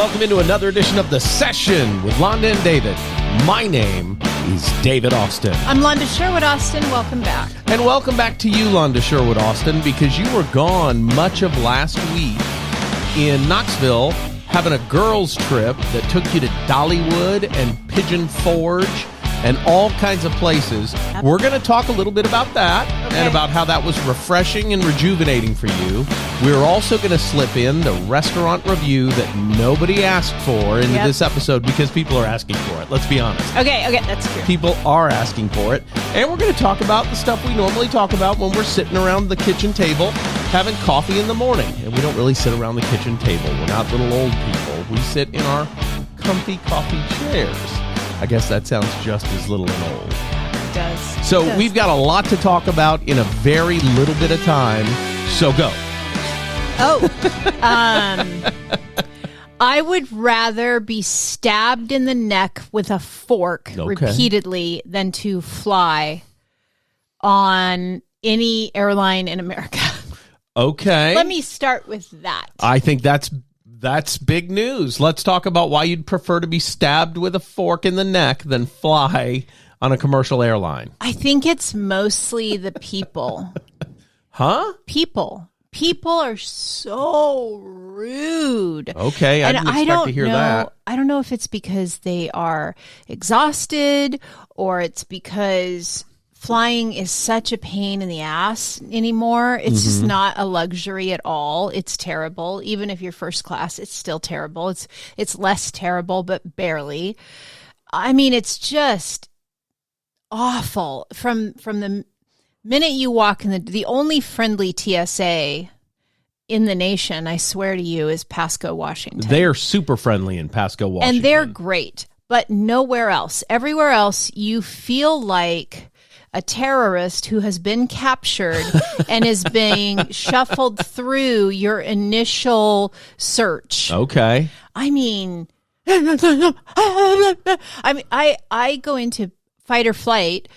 welcome into another edition of The Session with Londa and David. My name is David Austin. I'm Londa Sherwood Austin. Welcome back. And welcome back to you, Londa Sherwood Austin, because you were gone much of last week in Knoxville having a girls' trip that took you to Dollywood and Pigeon Forge and all kinds of places. We're going to talk a little bit about that and about how that was refreshing and rejuvenating for you. We're also going to slip in the restaurant review that nobody asked for into this episode because people are asking for it. Let's be honest. Okay, that's true. People are asking for it. And we're going to talk about the stuff we normally talk about when we're sitting around the kitchen table having coffee in the morning. And we don't really sit around the kitchen table. We're not little old people. We sit in our comfy coffee chairs. I guess that sounds just as little and old. It does. So we've got a lot to talk about in a very little bit of time. So go. I would rather be stabbed in the neck with a fork repeatedly than to fly on any airline in America. Okay. Let me start with that. I think that's big news. Let's talk about why you'd prefer to be stabbed with a fork in the neck than fly on a commercial airline. I think it's mostly the people. Huh? People are so rude. Okay, I didn't expect to hear that. I don't know if it's because they are exhausted or it's because flying is such a pain in the ass anymore. It's just not a luxury at all. It's terrible. Even if you're first class, it's still terrible. It's less terrible, but barely. I mean, it's just awful. From the minute you walk in the only friendly TSA in the nation, I swear to you, is Pasco, Washington. They're super friendly in Pasco, Washington. And they're great, but nowhere else. Everywhere else, you feel like a terrorist who has been captured and is being shuffled through your initial search. Okay. I mean, I go into fight or flight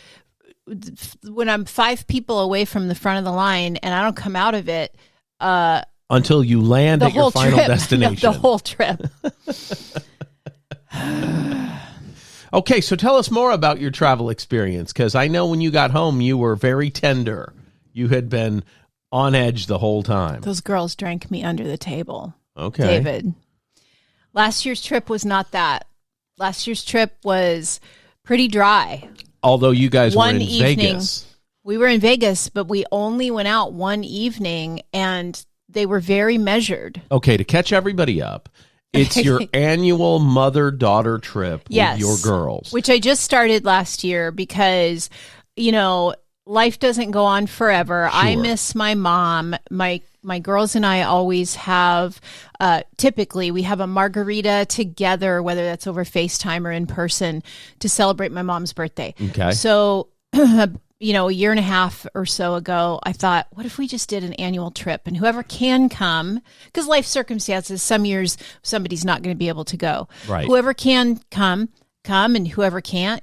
when I'm 5 people away from the front of the line and I don't come out of it. Until you land at your final destination. The whole trip. Okay, so tell us more about your travel experience, because I know when you got home, you were very tender. You had been on edge the whole time. Those girls drank me under the table. Okay. David. Last year's trip was not that. Last year's trip was pretty dry. Although you guys were in Vegas. We were in Vegas, but we only went out one evening, and they were very measured. Okay, to catch everybody up, it's your annual mother-daughter trip with your girls. Which I just started last year because, life doesn't go on forever. Sure. I miss my mom. My girls and I always have, typically, we have a margarita together, whether that's over FaceTime or in person, to celebrate my mom's birthday. Okay. So, a year and a half or so ago, I thought, what if we just did an annual trip and whoever can come, because life circumstances, some years somebody's not going to be able to go. Right. Whoever can come, and whoever can't.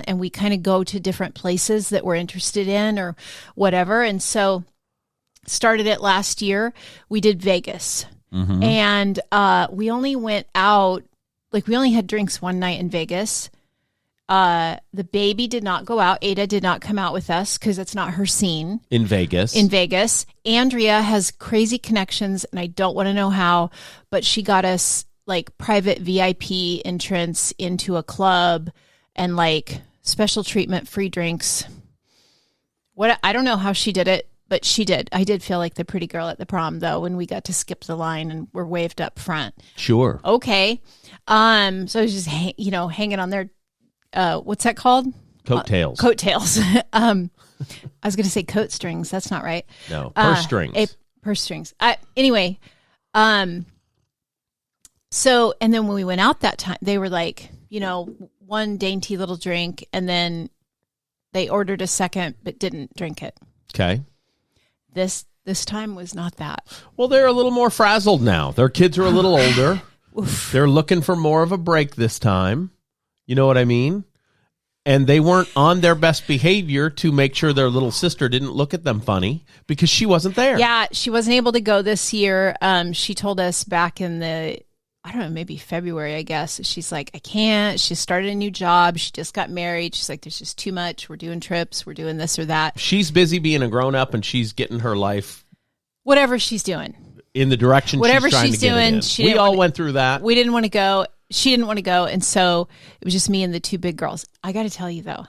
And we kind of go to different places that we're interested in or whatever. And so started it last year. We did Vegas. Mm-hmm. And we only went out, we only had drinks one night in Vegas. The baby did not go out. Ada did not come out with us because it's not her scene. In Vegas. Andrea has crazy connections, and I don't want to know how, but she got us private VIP entrance into a club and special treatment, free drinks. I don't know how she did it, but she did. I did feel like the pretty girl at the prom, though, when we got to skip the line and were waved up front. Sure. Okay. So I was just, hanging on there. What's that called? Coattails. Coattails. I was going to say coat strings. That's not right. No, purse strings. Purse strings. Anyway, so, and then when we went out that time, they were one dainty little drink, and then they ordered a second, but didn't drink it. Okay. This time was not that. Well, they're a little more frazzled now. Their kids are a little older. They're looking for more of a break this time. You know what I mean? And they weren't on their best behavior to make sure their little sister didn't look at them funny because she wasn't there. Yeah, she wasn't able to go this year. She told us back in the I don't know, maybe February, I guess. She's like, I can't. She started a new job. She just got married. She's like, there's just too much. We're doing trips. We're doing this or that. She's busy being a grown-up, and she's getting her life... Whatever she's doing. In the direction Whatever she's trying she's to get doing, it in. We all went through that. We didn't want to go. She didn't want to go. And so it was just me and the two big girls. I got to tell you, though,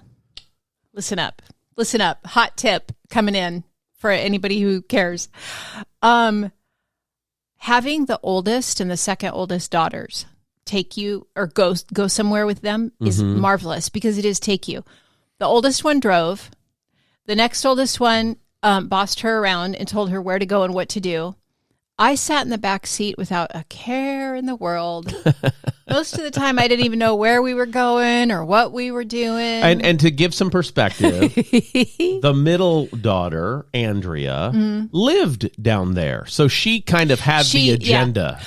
listen up. Listen up. Hot tip coming in for anybody who cares. Having the oldest and the second oldest daughters take you or go somewhere with them is marvelous, because it is take you. The oldest one drove. The next oldest one bossed her around and told her where to go and what to do. I sat in the back seat without a care in the world. Most of the time, I didn't even know where we were going or what we were doing. And to give some perspective, the middle daughter, Andrea, lived down there. So she kind of had the agenda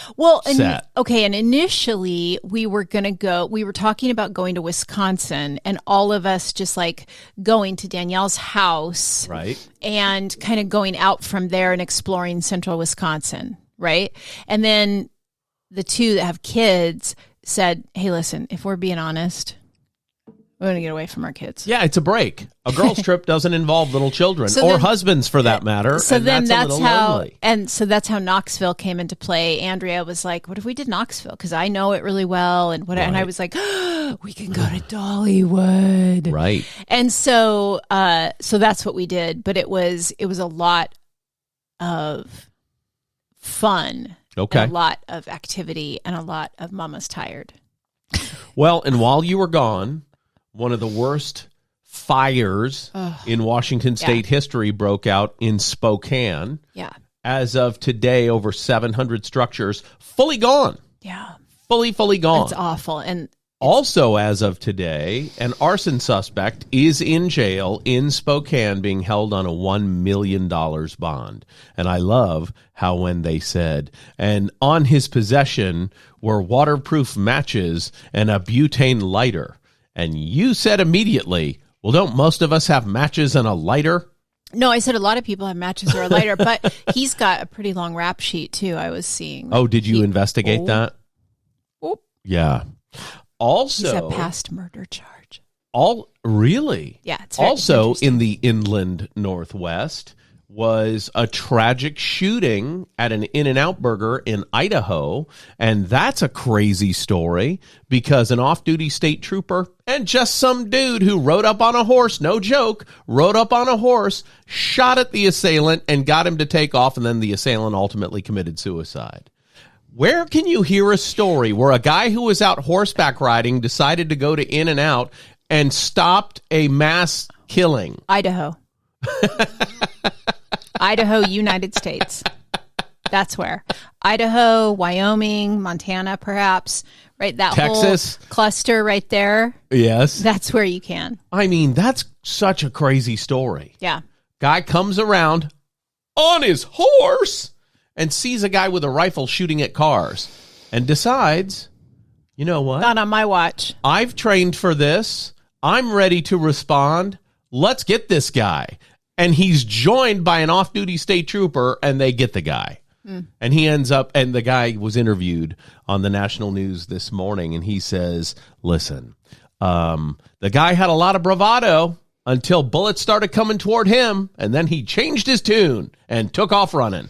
set. And initially, we were talking about going to Wisconsin, and all of us just like going to Danielle's house. Right. And kind of going out from there and exploring central Wisconsin, right? And then the two that have kids said, hey, listen, if we're being honest, we're going to get away from our kids. Yeah, it's a break. A girl's trip doesn't involve little children or husbands for that matter. So then that's how, lonely. And so that's how Knoxville came into play. Andrea was like, what if we did Knoxville? Because I know it really well. And and I was like, we can go to Dollywood. Right. And so that's what we did. But it was a lot of fun. Okay. And a lot of activity and a lot of mama's tired. Well, and while you were gone, one of the worst fires in Washington State history broke out in Spokane. Yeah. As of today, over 700 structures fully gone. Yeah. Fully gone. It's awful. And also, as of today, an arson suspect is in jail in Spokane being held on a $1 million bond. And I love how when they said, and on his possession were waterproof matches and a butane lighter. And you said immediately, well, don't most of us have matches and a lighter? No, I said a lot of people have matches or a lighter, but he's got a pretty long rap sheet, too, I was seeing. Oh, did you investigate that? Oh. Yeah. Also, he's a past murder charge. Really? Yeah. It's also in the inland Northwest was a tragic shooting at an In-N-Out Burger in Idaho, and that's a crazy story because an off-duty state trooper and just some dude who rode up on a horse, no joke, rode up on a horse, shot at the assailant and got him to take off, and then the assailant ultimately committed suicide. Where can you hear a story where a guy who was out horseback riding decided to go to In-N-Out and stopped a mass killing? Idaho. Idaho, United States. That's where. Idaho, Wyoming, Montana, perhaps. Right? That Texas. Whole cluster right there. Yes. That's where you can. I mean, that's such a crazy story. Yeah. Guy comes around on his horse and sees a guy with a rifle shooting at cars and decides, you know what? Not on my watch. I've trained for this. I'm ready to respond. Let's get this guy. And he's joined by an off-duty state trooper, and they get the guy. And he ends up, and the guy was interviewed on the national news this morning, and he says, listen, the guy had a lot of bravado until bullets started coming toward him, and then he changed his tune and took off running.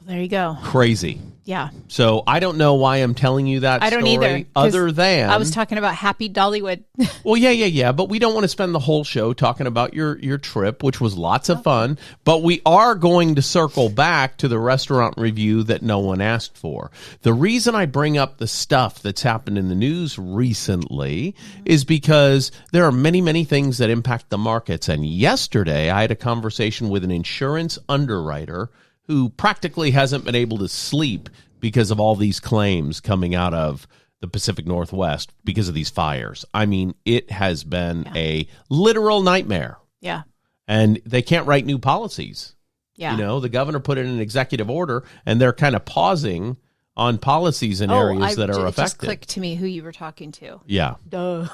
There you go. Crazy. Yeah. So I don't know why I'm telling you that I don't story either. other than I was talking about Happy Dollywood. Well, yeah. But we don't want to spend the whole show talking about your trip, which was lots of fun. But we are going to circle back to the restaurant review that no one asked for. The reason I bring up the stuff that's happened in the news recently is because there are many, many things that impact the markets. And yesterday I had a conversation with an insurance underwriter who practically hasn't been able to sleep because of all these claims coming out of the Pacific Northwest because of these fires. I mean, it has been a literal nightmare. Yeah. And they can't write new policies. Yeah. You know, the governor put in an executive order, and they're kind of pausing on policies in areas that are affected. It just clicked to me who you were talking to. Yeah. Duh.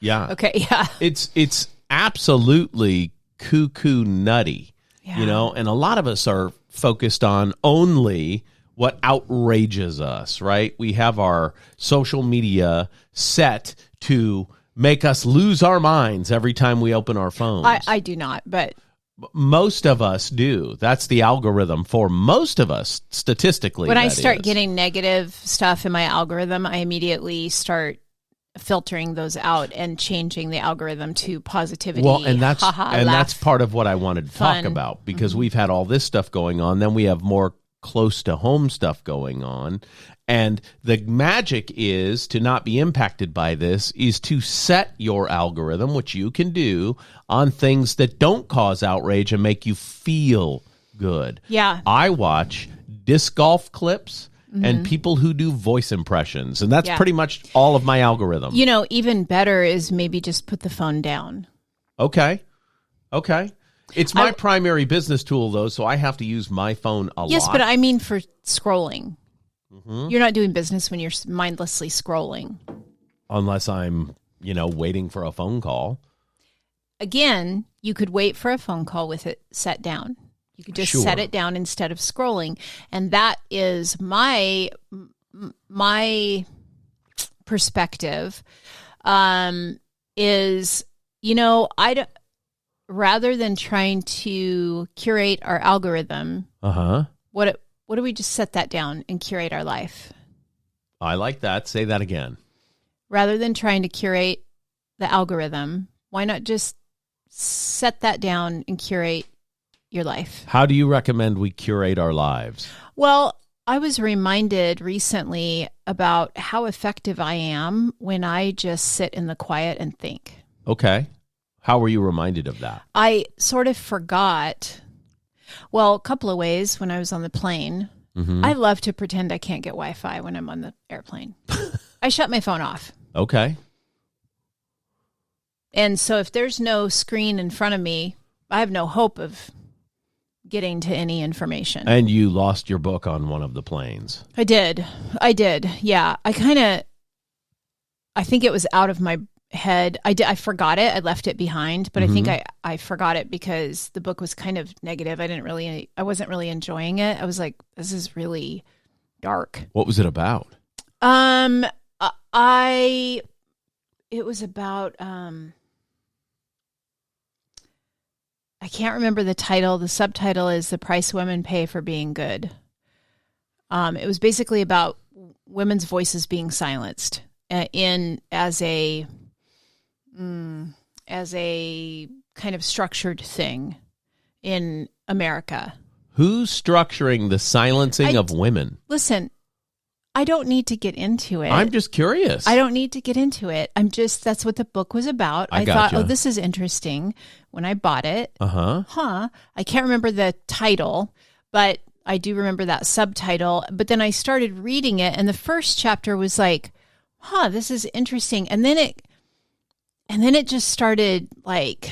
Yeah. Okay, yeah. It's absolutely cuckoo nutty. Yeah. You know, and a lot of us are focused on only what outrages us, right? We have our social media set to make us lose our minds every time we open our phones. I do not, but most of us do. That's the algorithm for most of us, statistically. When I start getting negative stuff in my algorithm, I immediately start filtering those out and changing the algorithm to positivity. Well, and that's laugh, part of what I wanted to fun. talk about, because we've had all this stuff going on. Then we have more close to home stuff going on. And the magic is to not be impacted by this, is to set your algorithm, which you can do, on things that don't cause outrage and make you feel good. Yeah. I watch disc golf clips and people who do voice impressions. And that's pretty much all of my algorithm. You know, even better is maybe just put the phone down. Okay. It's my primary business tool, though, so I have to use my phone a lot. Yes, but I mean for scrolling. You're not doing business when you're mindlessly scrolling. Unless I'm, waiting for a phone call. Again, you could wait for a phone call with it set down. You could just set it down instead of scrolling. And that is my perspective, is, rather than trying to curate our algorithm, what do we just set that down and curate our life? I like that. Say that again. Rather than trying to curate the algorithm, why not just set that down and curate your life? How do you recommend we curate our lives? Well, I was reminded recently about how effective I am when I just sit in the quiet and think. Okay. How were you reminded of that? I sort of forgot. Well, a couple of ways. When I was on the plane, I love to pretend I can't get Wi-Fi when I'm on the airplane. I shut my phone off. Okay. And so if there's no screen in front of me, I have no hope of getting to any information. And you lost your book on one of the planes. I did. Yeah. I think it was out of my head. I forgot it. I left it behind, but I think I forgot it because the book was kind of negative. I wasn't really enjoying it. I was like, this is really dark. What was it about? It was about, I can't remember the title. The subtitle is The Price Women Pay for Being Good. It was basically about women's voices being silenced as a kind of structured thing in America. Who's structuring the silencing of women? Listen, I don't need to get into it. I'm just curious. I don't need to get into it. That's what the book was about. I thought, oh, this is interesting when I bought it. I can't remember the title, but I do remember that subtitle. But then I started reading it, and the first chapter was like, this is interesting. And then it just started like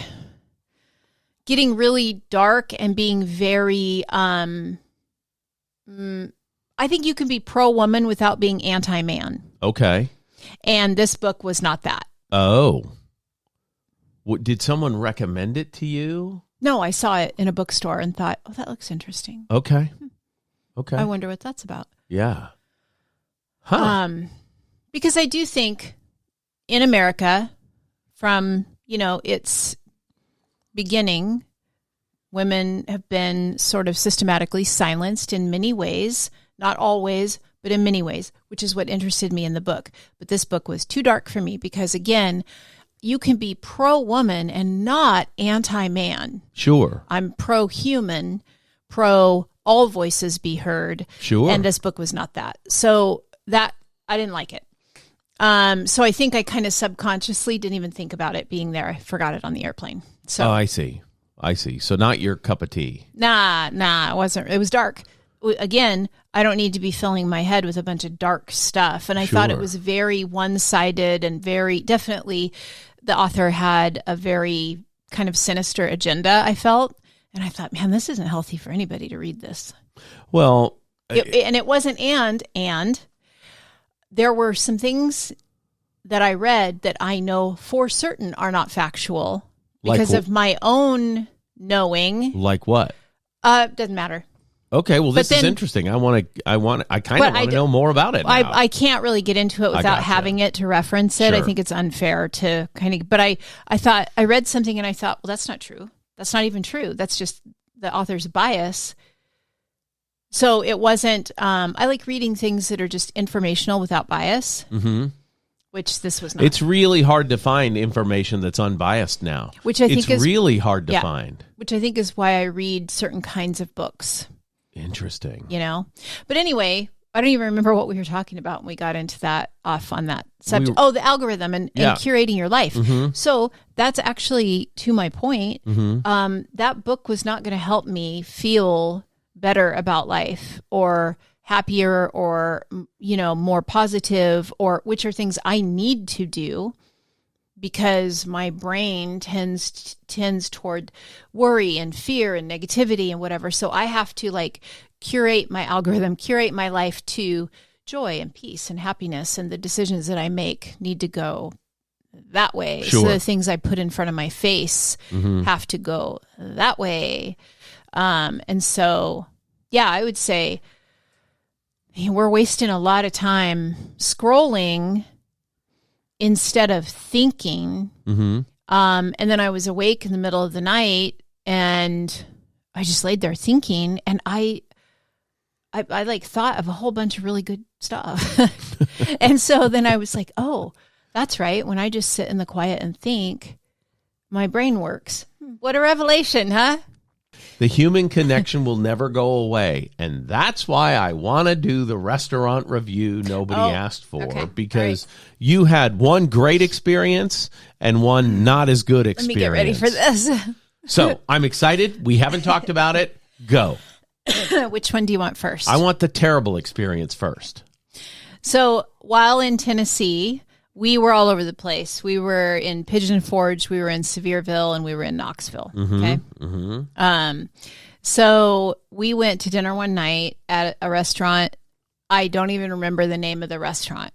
getting really dark and being very, I think you can be pro-woman without being anti-man. Okay. And this book was not that. Oh. Did someone recommend it to you? No, I saw it in a bookstore and thought, oh, that looks interesting. Okay. Okay. I wonder what that's about. Yeah. Because I do think in America, from, its beginning, women have been sort of systematically silenced in many ways. Not always, but in many ways, which is what interested me in the book. But this book was too dark for me because, again, you can be pro-woman and not anti-man. Sure. I'm pro-human, pro-all voices be heard. Sure. And this book was not that. So that, I didn't like it. So I think I kind of subconsciously didn't even think about it being there. I forgot it on the airplane. So I see. So not your cup of tea. Nah, it wasn't. It was dark. Again, I don't need to be filling my head with a bunch of dark stuff. And I thought it was very one-sided and definitely the author had a very kind of sinister agenda, I felt. And I thought, man, this isn't healthy for anybody to read this. Well, and it wasn't, and there were some things that I read that I know for certain are not factual because of my own knowing. Like what? Doesn't matter. Okay, well, this is interesting. I kind of want to know more about it now. I can't really get into it without having it to reference it. Sure. I think it's unfair to kind of, but I thought, I read something and I thought, well, that's not true. That's not even true. That's just the author's bias. So it wasn't, I like reading things that are just informational without bias, which this was not. It's really hard to find information that's unbiased now. Which I think is really hard to find. Which I think is why I read certain kinds of books. Interesting. You know? But anyway, I don't even remember what we were talking about when we got into that off on that subject. The algorithm and curating your life. So that's actually to my point. That book was not going to help me feel better about life or happier or, you know, more positive, or which are things I need to do because my brain tends toward worry and fear and negativity and whatever. So I have to like curate my algorithm, curate my life to joy and peace and happiness, and the decisions that I make need to go that way. Sure. So the things I put in front of my face have to go that way. And so, yeah, I would say we're wasting a lot of time scrolling instead of thinking. And then I was awake in the middle of the night and I just laid there thinking, and I like thought of a whole bunch of really good stuff. And so then I was like, oh, that's right. When I just sit in the quiet and think, my brain works. What a revelation, huh? The human connection will never go away. And that's why I want to do the restaurant review nobody asked for, because you had one great experience and one not as good experience. Let me get ready for this. So I'm excited. We haven't talked about it. Go. Which one do you want first? I want the terrible experience first. So while in Tennessee, we were all over the place. We were in Pigeon Forge, we were in Sevierville, and we were in Knoxville. Okay. So we went to dinner one night at a restaurant. I don't even remember the name of the restaurant.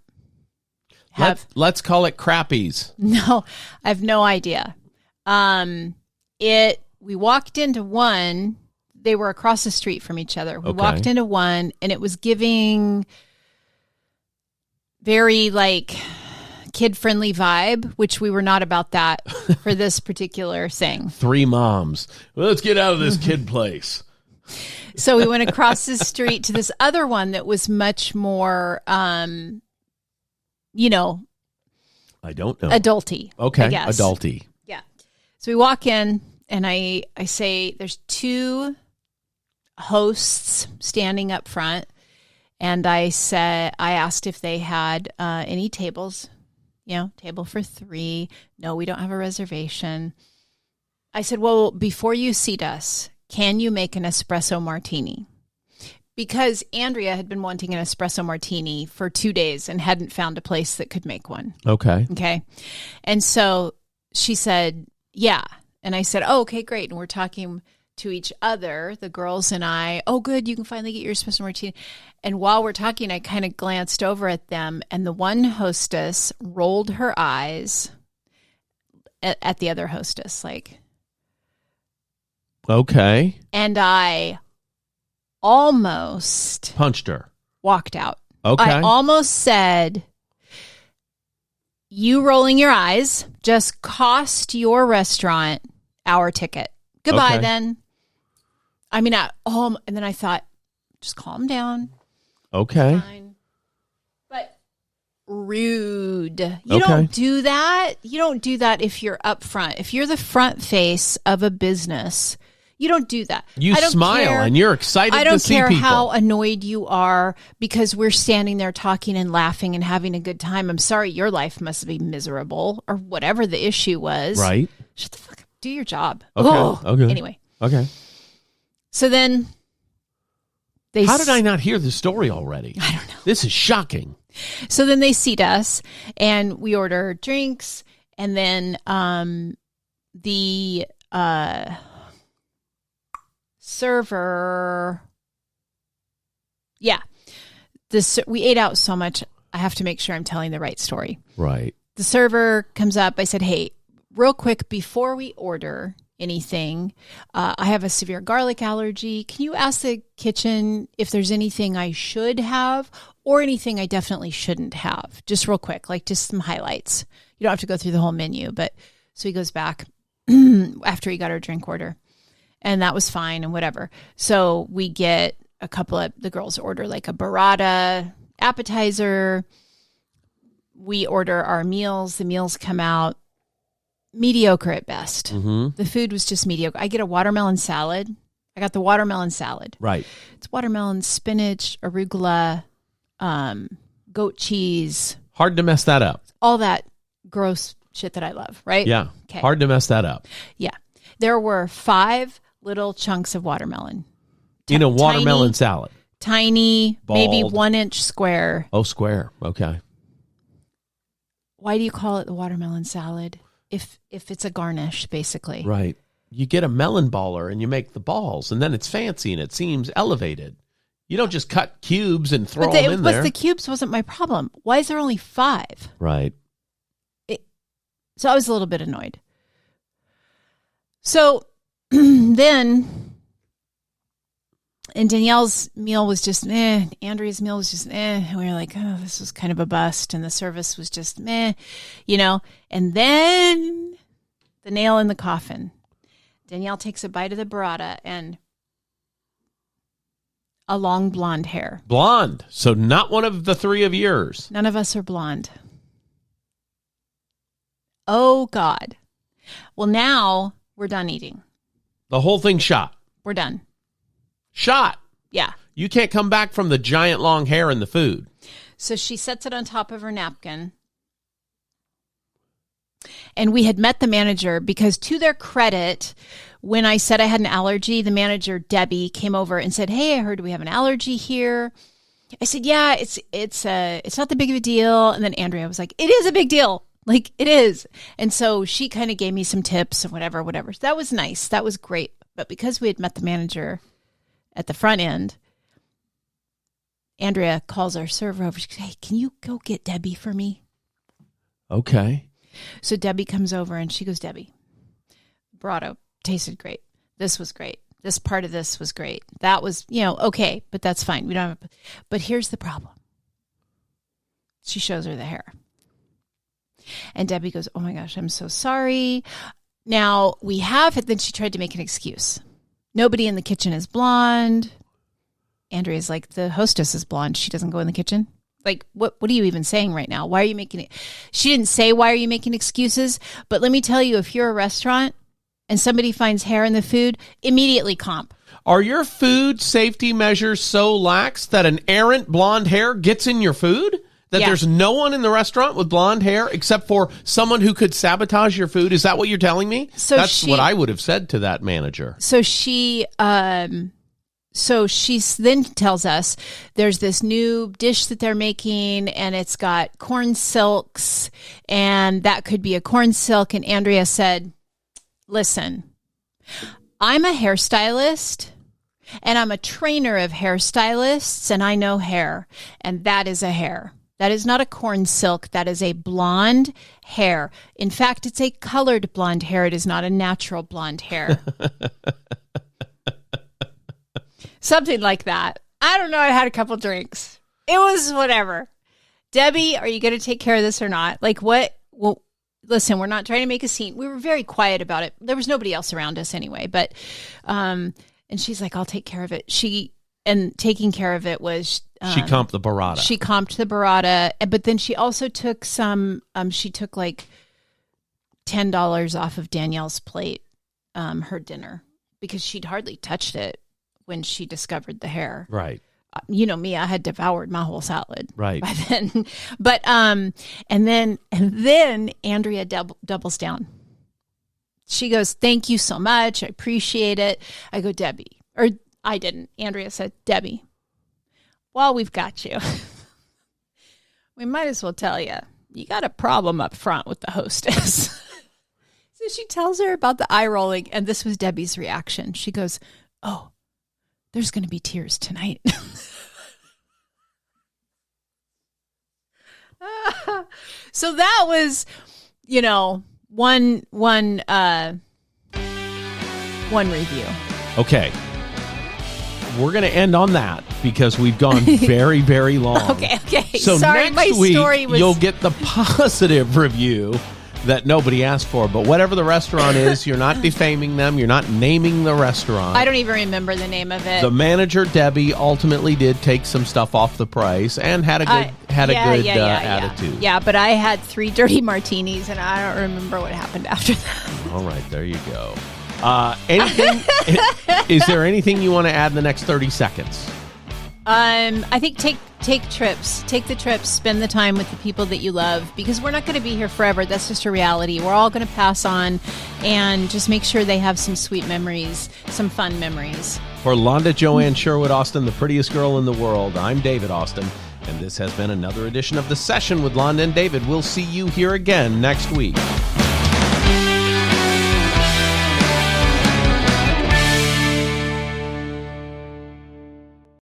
Let's call it Crappie's. No, I have no idea. We walked into one. They were across the street from each other. We walked into one, and it was giving very like kid-friendly vibe, which we were not about that for this particular thing. Three moms. Well, let's get out of this kid place. So we went across the street to this other one that was much more, you know. I don't know. Adulty. Okay, adulty. Yeah. So we walk in, and I say there's two hosts standing up front, and I asked if they had any tables. You know, table for three. No, we don't have a reservation. I said, well, before you seat us, can you make an espresso martini? Because Andrea had been wanting an espresso martini for 2 days and hadn't found a place that could make one. Okay. And so she said, yeah. And I said, oh, okay, great. And we're talking to each other, the girls and I, oh, good, you can finally get your espresso martini. And while we're talking, I kind of glanced over at them, and the one hostess rolled her eyes at the other hostess, like. Okay. And I almost punched her. Walked out. Okay. I almost said, you rolling your eyes just cost your restaurant our ticket. Goodbye then. I mean, and then I thought, just calm down. Okay. Fine. But rude. You don't do that. You don't do that if you're up front. If you're the front face of a business, you don't do that. You smile and you're excited to see people. I don't care how annoyed you are because we're standing there talking and laughing and having a good time. I'm sorry, your life must be miserable or whatever the issue was. Right. Shut the fuck up. Do your job. Okay. Anyway. Okay. So then how did I not hear the story already? I don't know. This is shocking. So then they seat us and we order drinks, and then the server, we ate out so much. I have to make sure I'm telling the right story. Right. The server comes up. I said, hey, real quick, before we order, anything. I have a severe garlic allergy. Can you ask the kitchen if there's anything I should have or anything I definitely shouldn't have? Just real quick, like just some highlights. You don't have to go through the whole menu, but so he goes back after he got our drink order, and that was fine and whatever. So we get a couple of the girls order like a burrata appetizer. We order our meals. The meals come out mediocre at best. Mm-hmm. The food was just mediocre. I get a watermelon salad. I got the watermelon salad. Right. It's watermelon, spinach, arugula, goat cheese. Hard to mess that up. All that gross shit that I love, right? Yeah. Okay. Hard to mess that up. Yeah. There were 5 little chunks of watermelon. In a watermelon salad. Tiny, Bald. maybe 1-inch square. Oh, square. Okay. Why do you call it the watermelon salad? If it's a garnish, basically. Right. You get a melon baller and you make the balls, and then it's fancy and it seems elevated. You don't just cut cubes and throw them in there. But the cubes wasn't my problem. Why is there only 5? Right. So I was a little bit annoyed. So then, and Danielle's meal was just meh. Andrea's meal was just meh. And we were like, oh, this was kind of a bust. And the service was just meh, And then the nail in the coffin. Danielle takes a bite of the burrata and a long blonde hair. Blonde. So not one of the 3 of yours. None of us are blonde. Oh, God. Well, now we're done eating. The whole thing shot. We're done. Shot. Yeah. You can't come back from the giant long hair in the food. So she sets it on top of her napkin. And we had met the manager because, to their credit, when I said I had an allergy, the manager, Debbie, came over and said, hey, I heard we have an allergy here. I said, yeah, it's not that big of a deal. And then Andrea was like, it is a big deal. Like, it is. And so she kind of gave me some tips and whatever. So that was nice. That was great. But because we had met the manager at the front end, Andrea calls our server over. She goes, hey, can you go get Debbie for me? Okay. So Debbie comes over and she goes, Debbie, burrata tasted great. This was great. This part of this was great. That was, okay, but that's fine. We don't have, but here's the problem. She shows her the hair. And Debbie goes, oh my gosh, I'm so sorry. Now we have it. Then she tried to make an excuse. Nobody in the kitchen is blonde. Andrea's like, the hostess is blonde. She doesn't go in the kitchen. Like, what are you even saying right now? Why are you making it? She didn't say, why are you making excuses? But let me tell you, if you're a restaurant and somebody finds hair in the food, immediately comp. Are your food safety measures so lax that an errant blonde hair gets in your food? That there's no one in the restaurant with blonde hair except for someone who could sabotage your food? Is that what you're telling me? That's what I would have said to that manager. So she then tells us there's this new dish that they're making and it's got corn silks and that could be a corn silk. And Andrea said, listen, I'm a hairstylist and I'm a trainer of hairstylists and I know hair, and that is a hair. That is not a corn silk. That is a blonde hair. In fact, it's a colored blonde hair. It is not a natural blonde hair. Something like that. I don't know. I had a couple drinks. It was whatever. Debbie, are you going to take care of this or not? Like what? Well, listen, we're not trying to make a scene. We were very quiet about it. There was nobody else around us anyway. But, and she's like, I'll take care of it. And taking care of it was... she comped the burrata. She comped the burrata, but then she also took some, she took like $10 off of Danielle's plate, her dinner, because she'd hardly touched it when she discovered the hair. Right. You know me, I had devoured my whole salad. Right. By then. But, and then Andrea doubles down. She goes, thank you so much. I appreciate it. I go, Debbie, or I didn't. Andrea said, Debbie, well, we've got you. We might as well tell you, you got a problem up front with the hostess. So she tells her about the eye rolling, and this was Debbie's reaction. She goes, oh, there's going to be tears tonight. So that was, one One review. Okay. We're going to end on that because we've gone very, very long. Okay. So sorry, next my week, story was... you'll get the positive review that nobody asked for. But whatever the restaurant is, you're not defaming them. You're not naming the restaurant. I don't even remember the name of it. The manager, Debbie, ultimately did take some stuff off the price and had a good attitude. Yeah, but I had 3 dirty martinis, and I don't remember what happened after that. All right, there you go. Anything? Is there anything you want to add in the next 30 seconds? I think take trips. Take the trips. Spend the time with the people that you love, because we're not going to be here forever. That's just a reality. We're all going to pass on, and just make sure they have some sweet memories, some fun memories. For Londa Joanne Sherwood Austin, the prettiest girl in the world, I'm David Austin, and this has been another edition of The Session with Londa and David. We'll see you here again next week.